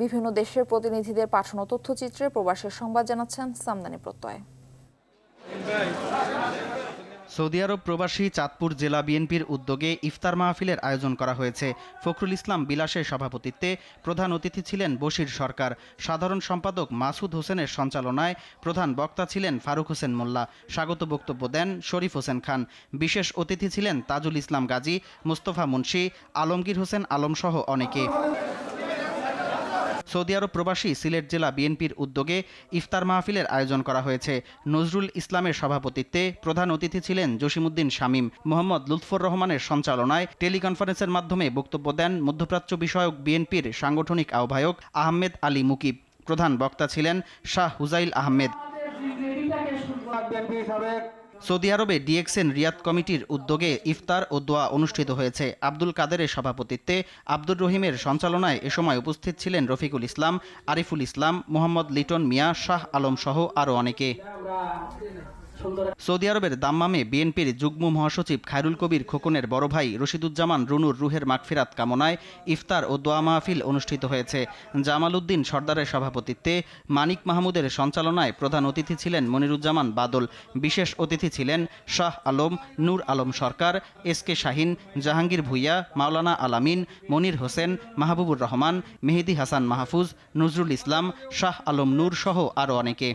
বিভিন্ন দেশের প্রতিনিধিদের পাঠানো তথ্যচিত্রে প্রবাসের সংবাদ জানাচ্ছেন সামদানি প্রত্যয়। সৌদি আরব প্রবাসী চাঁদপুর জেলা বিএনপির উদ্যোগে ইফতার মাহফিলের আয়োজন করা হয়েছে। ফখরুল ইসলাম বিলাসের সভাপতিত্বে প্রধান অতিথি ছিলেন বশির সরকার। সাধারণ সম্পাদক মাসুদ হোসেনের সঞ্চালনায় প্রধান বক্তা ছিলেন ফারুক হোসেন মোল্লা। স্বাগত বক্তব্য দেন শরীফ হোসেন খান। বিশেষ অতিথি ছিলেন তাজুল ইসলাম গাজী, মোস্তফা মুন্সি, আলমগীর হোসেন আলমসহ অনেকে। সৌদি আরব প্রবাসী সিলেট জেলা বিএনপির উদ্যোগে ইফতার মাহফিলের আয়োজন করা হয়েছে। নজরুল ইসলামের সভাপতিত্বে প্রধান অতিথি ছিলেন জসিমউদ্দিন শামীম। মোহাম্মদ লুৎফর রহমানের সঞ্চালনায় টেলিকনফারেন্সের মাধ্যমে বক্তব্য দেন মধ্যপ্রাচ্য বিষয়ক বিএনপির সাংগঠনিক আহ্বায়ক আহমেদ আলী মুকিব। প্রধান বক্তা ছিলেন শাহ হুজাইল আহমেদ। সৌদি আরবে ডিএক্সএন রিয়াদ কমিটির উদ্যোগে ইফতার ও দোয়া অনুষ্ঠিত হয়েছে। আব্দুল কাদেরের সভাপতিত্বে, আব্দুর রহিমের সঞ্চালনায় এ সময় উপস্থিত ছিলেন রফিকুল ইসলাম, আরিফুল ইসলাম, মোহাম্মদ লিটন মিয়া, শাহ আলম সহ আরও অনেকে। সৌদি আরবের দাম্মামে বিএনপির যুগ্ম মহাসচিব খায়রুল কবির খোকনের বড় ভাই রশিদুজ্জামান রুনুর রুহের মাগফিরাত কামনায় ইফতার ও দোয়া মাহফিল অনুষ্ঠিত হয়েছে। জামাল উদ্দিন সর্দারের সভাপতিত্বে, মানিক মাহমুদের সঞ্চালনায় প্রধান অতিথি ছিলেন মনিরুজ্জামান বাদল। বিশেষ অতিথি ছিলেন শাহ আলম, নূর আলম সরকার, এসকে শাহিন, জাহাঙ্গীর ভুইয়া, মাওলানা আলামিন, মনির হোসেন, মাহবুবুর রহমান, মেহেদি হাসান মাহফুজ, নজরুল ইসলাম, শাহ আলম নূর সহ আরও অনেকে।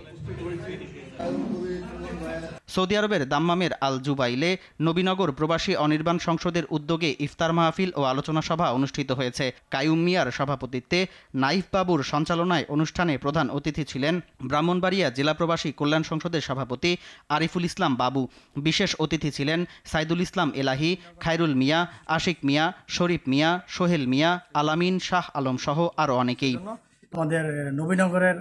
সৌদি আরবের দাম্মামের আল জুবাইলে নবীনগর প্রবাসী অনির্বাণ সংসদের উদ্যোগে ইফতার মাহফিল ও আলোচনা সভা অনুষ্ঠিত হয়েছে। কায়ুম মিয়ার সভাপতিত্বে, নাইফ বাবুর সঞ্চালনায় অনুষ্ঠানে প্রধান অতিথি ছিলেন ব্রাহ্মণবাড়িয়া জেলা প্রবাসী কল্যাণ সংসদের সভাপতি আরিফুল ইসলাম বাবু। বিশেষ অতিথি ছিলেন সাইদুল ইসলাম এলাহি, খায়রুল মিয়া, আশিক মিয়া, শরীফ মিয়া, সোহেল মিয়া, আলামিন, শাহ আলম সহ আরও অনেকেই। আমাদের নবীনগরের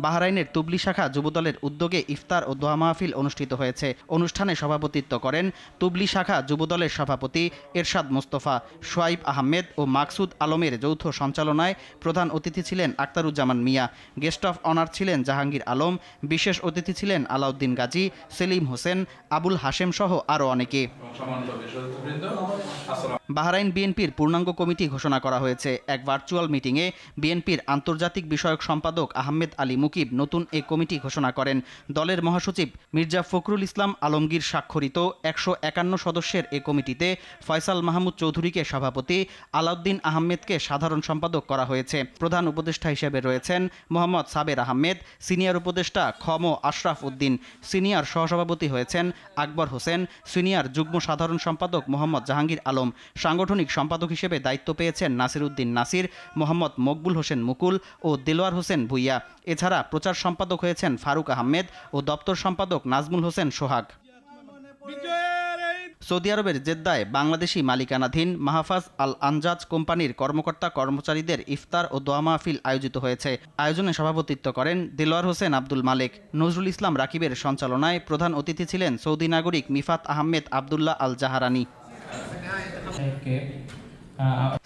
বাহরাইনের তুবলি শাখা যুবদলের উদ্যোগে ইফতার ও দোয়া মাহফিল অনুষ্ঠিত হয়েছে। অনুষ্ঠানে সভাপতিত্ব করেন তুবলি শাখা যুবদলের সভাপতি এরশাদ মোস্তফা। সোয়াইব আহমেদ ও মাকসুদ আলমের যৌথ সঞ্চালনায় প্রধান অতিথি ছিলেন আক্তারুজ্জামান মিয়া। গেস্ট অফ অনার ছিলেন জাহাঙ্গীর আলম। বিশেষ অতিথি ছিলেন আলাউদ্দিন গাজী, সেলিম হোসেন, আবুল হাশেম সহ আরও অনেকে। বাহরাইন বিএনপির পূর্ণাঙ্গ কমিটি ঘোষণা করা হয়েছে। এক ভার্চুয়াল মিটিংয়ে বিএনপির আন্তর্জাতিক বিষয়ক সম্পাদক আহমেদ আলী মুকিব নতুন এ কমিটি ঘোষণা করেন। দলের মহাসচিব মির্জা ফখরুল ইসলাম আলমগীর স্বাক্ষরিত 151 সদস্যের এ কমিটিতে ফয়সাল মাহমুদ চৌধুরীকে সভাপতি, আলাউদ্দিন আহমেদকে সাধারণ সম্পাদক করা হয়েছে। প্রধান উপদেষ্টা হিসেবে রয়েছেন মোহাম্মদ সাবের আহমেদ, সিনিয়র উপদেষ্টা খম আশরাফ উদ্দিন, সিনিয়র সহসভাপতি হয়েছেন আকবর হোসেন, সিনিয়র যুগ্ম সাধারণ সম্পাদক মোহাম্মদ জাহাঙ্গীর আলম, সাংগঠনিক সম্পাদক হিসেবে দায়িত্ব পেয়েছেন নাসির উদ্দিন নাসির, মোহাম্মদ মকবুল হোসেন মুকুল ও দেলোয়ার হোসেন ভুইয়া। এছাড়া প্রচার সম্পাদক হয়েছেন ফারুক আহমেদ ও দপ্তর সম্পাদক নাজমুল হোসেন সোহাগ। সৌদি আরবের জেদ্দায় বাংলাদেশি মালিকানাধীন মাহফাজ আল আনজাজ কোম্পানির কর্মকর্তা কর্মচারীদের ইফতার ও দোয়া মাহফিল আয়োজিত হয়েছে। আয়োজনে সভাপতিত্ব করেন দেলোয়ার হোসেন আব্দুল মালেক। নজরুল ইসলাম রাকিবের সঞ্চালনায় প্রধান অতিথি ছিলেন সৌদি নাগরিক মিফাত আহমেদ আবদুল্লাহ আল জাহারানি।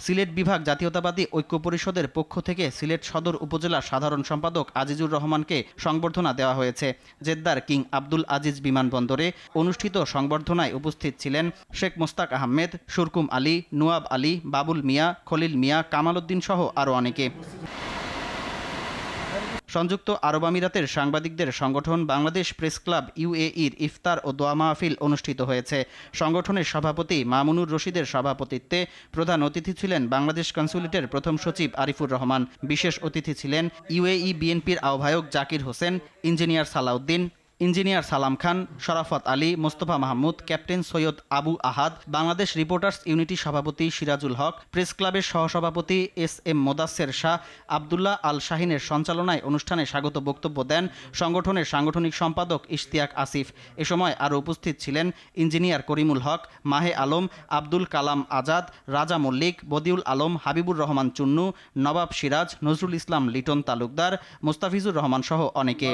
সিলেট বিভাগ জাতীয়তাবাদী ঐক্য পরিষদের পক্ষ থেকে সিলেট সদর উপজেলা সাধারণ সম্পাদক আজিজুর রহমানকে সংবর্ধনা দেওয়া হয়েছে। জেদ্দার কিং আব্দুল আজিজ বিমানবন্দরে অনুষ্ঠিত সংবর্ধনায় উপস্থিত ছিলেন শেখ মোস্তাক আহমেদ, সুরকুম আলী, নুয়াব আলী, বাবুল মিয়া, খলিল মিয়া, কামাল উদ্দিন সহ আরও অনেকে। সংযুক্ত আরব আমিরাতের সাংবাদিকদের সংগঠন বাংলাদেশ প্রেস ক্লাব ইউএইর ইফতার ও দোয়া মাহফিল অনুষ্ঠিত হয়েছে। সংগঠনের সভাপতি মামুনুর রশিদের সভাপতিত্বে প্রধান অতিথি ছিলেন বাংলাদেশ কনস্যুলেটের প্রথম সচিব আরিফুর রহমান। বিশেষ অতিথি ছিলেন ইউএই বিএনপির আহ্বায়ক জাকির হোসেন, ইঞ্জিনিয়ার সালাউদ্দিন, ইঞ্জিনিয়ার সালাম খান, শরাফত আলী, মোস্তফা মাহমুদ, ক্যাপ্টেন সৈয়দ আবু আহাদ, বাংলাদেশ রিপোর্টার্স ইউনিটি সভাপতি সিরাজুল হক, প্রেস ক্লাবের সহসভাপতি এস.এম. মোদাসের শাহ, আবদুল্লাহ আল শাহিনের সঞ্চালনায় অনুষ্ঠানে স্বাগত বক্তব্য দেন সংগঠনের সাংগঠনিক সম্পাদক ইশতিয়াক আসিফ। এ সময় আরও উপস্থিত ছিলেন ইঞ্জিনিয়ার করিমুল হক, মাহে আলম, আব্দুল কালাম আজাদ, রাজা মল্লিক, বদিউল আলম, হাবিবুর রহমান চুন্নু, নবাব সিরাজ, নজরুল ইসলাম লিটন তালুকদার, মোস্তাফিজুর রহমান সহ অনেকে।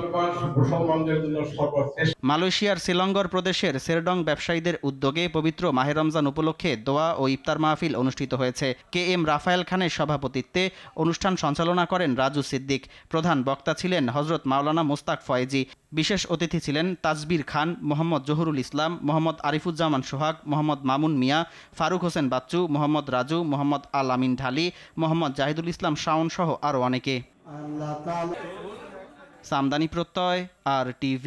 মালয়েশিয়ার সিলঙ্গর প্রদেশের সেরডং ব্যবসায়ীদের উদ্যোগে পবিত্র মাহে রমজান উপলক্ষে দোয়া ও ইফতার মাহফিল অনুষ্ঠিত হয়েছে। KM রাফায়েল খানের সভাপতিত্বে অনুষ্ঠান সঞ্চালনা করেন রাজু সিদ্দিক। প্রধান বক্তা ছিলেন হযরত মাওলানা মোস্তাক ফয়েজি। বিশেষ অতিথি ছিলেন তাজবির খান, মোহাম্মদ জহুরুল ইসলাম, মোহাম্মদ আরিফুজ্জামান সোহাগ, মোহাম্মদ মামুন মিয়া, ফারুক হোসেন বাচ্চু, মোহাম্মদ রাজু, মোহাম্মদ আল আমিন ঢালি, মোহাম্মদ জাহিদুল ইসলাম শাওন সহ আরও অনেকে। সামদানি প্রত্যয়, RTV।